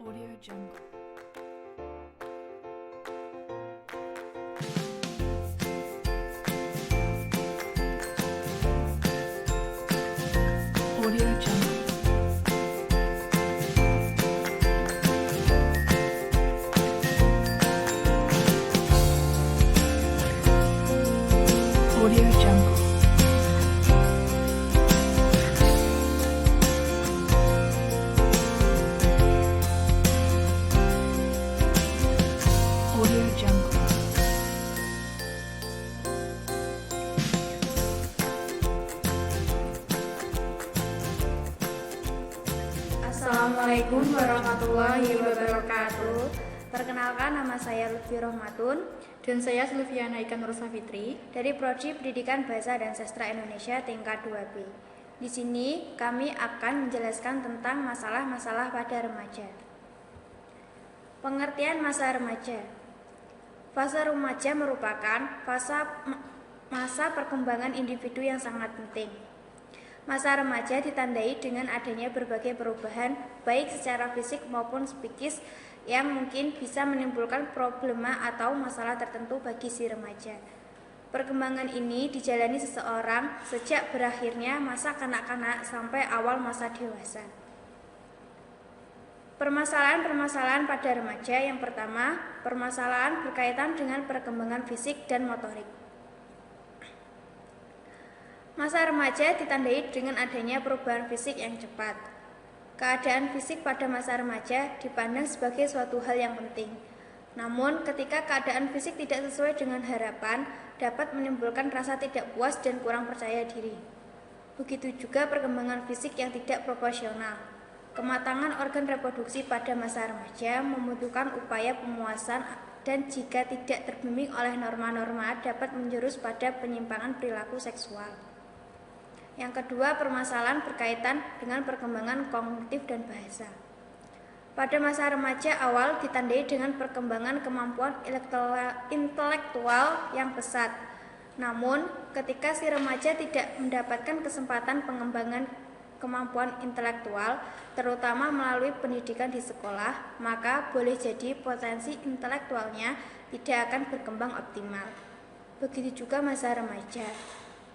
Audio Jungle. Audio Jungle. Audio Jungle. Audio Jungle. Assalamualaikum warahmatullahi wabarakatuh. Perkenalkan, nama saya Lutfi Rohmatun Dan saya Silviana Ikan Nur Safitri. dari Prodi Pendidikan Bahasa dan Sastra Indonesia tingkat 2B. Di sini kami akan menjelaskan tentang masalah-masalah pada remaja. Pengertian masa remaja. Fase remaja merupakan masa perkembangan individu yang sangat penting. Masa remaja ditandai dengan adanya berbagai perubahan, baik secara fisik maupun psikis, yang mungkin bisa menimbulkan problema atau masalah tertentu bagi si remaja. Perkembangan ini dijalani seseorang sejak berakhirnya masa kanak-kanak sampai awal masa dewasa. Permasalahan-permasalahan pada remaja. Yang pertama, permasalahan berkaitan dengan perkembangan fisik dan motorik. Masa remaja ditandai dengan adanya perubahan fisik yang cepat. Keadaan fisik pada masa remaja dipandang sebagai suatu hal yang penting. Namun, ketika keadaan fisik tidak sesuai dengan harapan, dapat menimbulkan rasa tidak puas dan kurang percaya diri. Begitu juga perkembangan fisik yang tidak proporsional. Kematangan organ reproduksi pada masa remaja membutuhkan upaya pemuasan dan jika tidak terbimbing oleh norma-norma dapat menjurus pada penyimpangan perilaku seksual. Yang kedua, permasalahan berkaitan dengan perkembangan kognitif dan bahasa. Pada masa remaja awal ditandai dengan perkembangan kemampuan intelektual yang pesat. Namun, ketika si remaja tidak mendapatkan kesempatan pengembangan kemampuan intelektual, terutama melalui pendidikan di sekolah, maka boleh jadi potensi intelektualnya tidak akan berkembang optimal. Begitu juga masa remaja,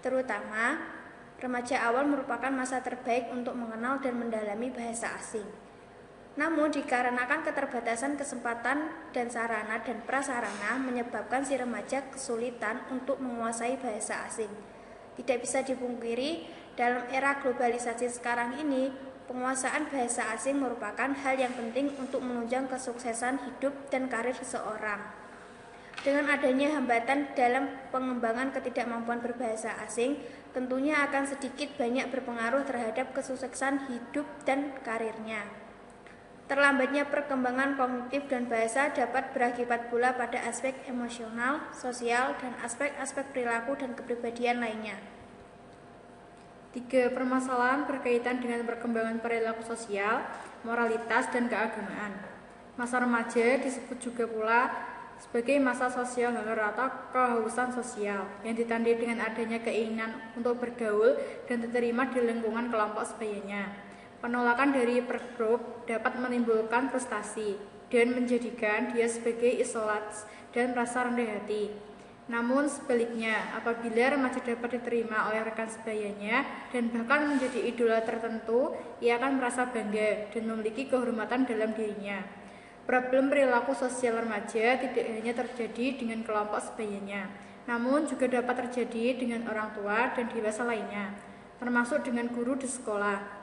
terutama remaja awal merupakan masa terbaik untuk mengenal dan mendalami bahasa asing. Namun dikarenakan keterbatasan kesempatan dan sarana dan prasarana menyebabkan si remaja kesulitan untuk menguasai bahasa asing. Tidak bisa dipungkiri, dalam era globalisasi sekarang ini, penguasaan bahasa asing merupakan hal yang penting untuk menunjang kesuksesan hidup dan karir seseorang. Dengan adanya hambatan dalam pengembangan ketidakmampuan berbahasa asing, tentunya akan sedikit banyak berpengaruh terhadap kesuksesan hidup dan karirnya. Terlambatnya perkembangan kognitif dan bahasa dapat berakibat pula pada aspek emosional, sosial, dan aspek-aspek perilaku dan kepribadian lainnya. 3. Permasalahan berkaitan dengan perkembangan perilaku sosial, moralitas, dan keagamaan. Masa remaja disebut juga pula sebagai masa sosial hunger atau kehausan sosial yang ditandai dengan adanya keinginan untuk bergaul dan diterima di lingkungan kelompok sebayanya. Penolakan dari pergrup dapat menimbulkan frustasi dan menjadikan dia sebagai isolat dan merasa rendah hati. Namun sebaliknya, apabila remaja dapat diterima oleh rekan sebayanya dan bahkan menjadi idola tertentu, ia akan merasa bangga dan memiliki kehormatan dalam dirinya. Problem perilaku sosial remaja tidak hanya terjadi dengan kelompok sebayanya, namun juga dapat terjadi dengan orang tua dan dewasa lainnya, termasuk dengan guru di sekolah.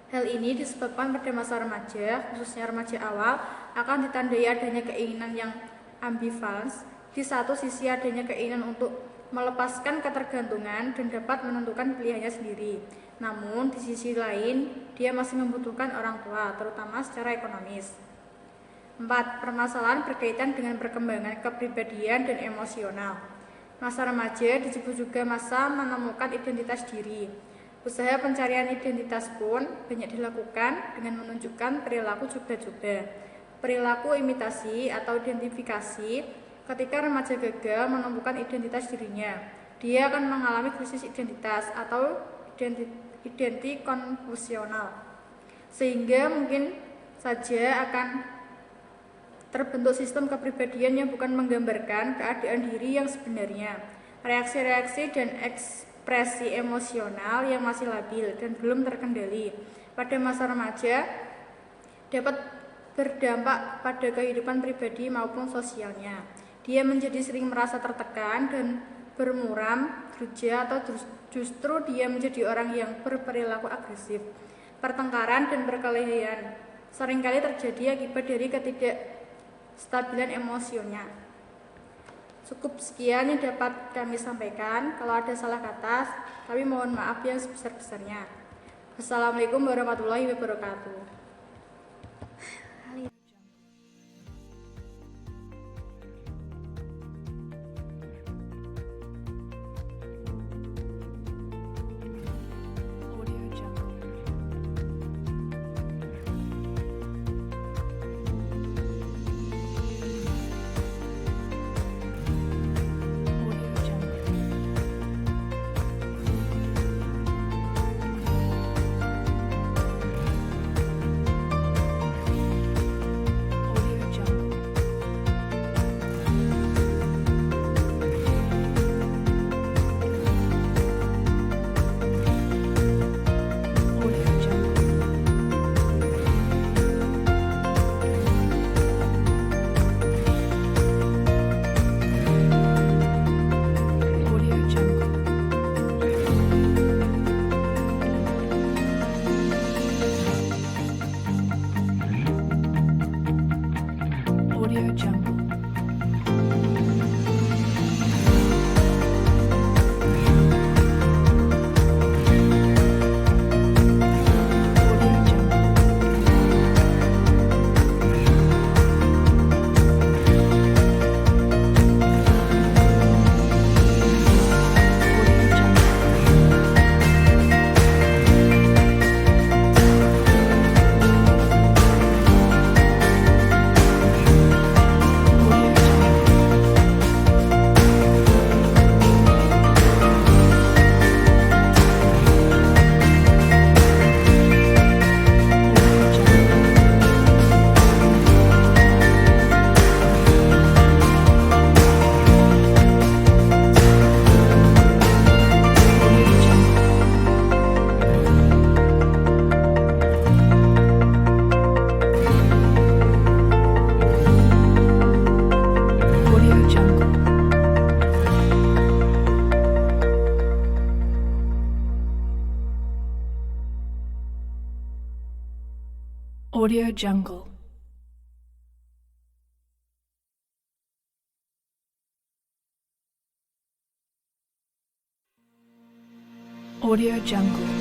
Hal ini disebabkan pada masa remaja, khususnya remaja awal, akan ditandai adanya keinginan yang ambivalens. Di satu sisi adanya keinginan untuk melepaskan ketergantungan dan dapat menentukan pilihannya sendiri. Namun di sisi lain, dia masih membutuhkan orang tua, terutama secara ekonomis. 4. Permasalahan berkaitan dengan perkembangan kepribadian dan emosional. Masa remaja disebut juga masa menemukan identitas diri. Usaha pencarian identitas pun banyak dilakukan dengan menunjukkan perilaku coba-coba, perilaku imitasi atau identifikasi. Ketika remaja gagal menemukan identitas dirinya, dia akan mengalami krisis identitas atau identik konfusional, sehingga mungkin saja akan terbentuk sistem kepribadian yang bukan menggambarkan keadaan diri yang sebenarnya. Reaksi-reaksi dan ekspresi emosional yang masih labil dan belum terkendali pada masa remaja dapat berdampak pada kehidupan pribadi maupun sosialnya. Dia menjadi sering merasa tertekan dan bermuram, gereja, atau justru dia menjadi orang yang berperilaku agresif. Pertengkaran dan perkelahian seringkali terjadi akibat dari ketidakstabilan emosinya. Cukup sekian yang dapat kami sampaikan. Kalau ada salah kata, kami mohon maaf yang sebesar-besarnya. Wassalamualaikum warahmatullahi wabarakatuh. Audio Jungle. Audio Jungle. Audio Jungle. Audio Jungle. Audio Jungle. Audio Jungle. Audio Jungle. Audio Jungle. Audio Jungle. Audio Jungle. Audio Jungle. Audio Jungle. Audio Jungle. Audio Jungle.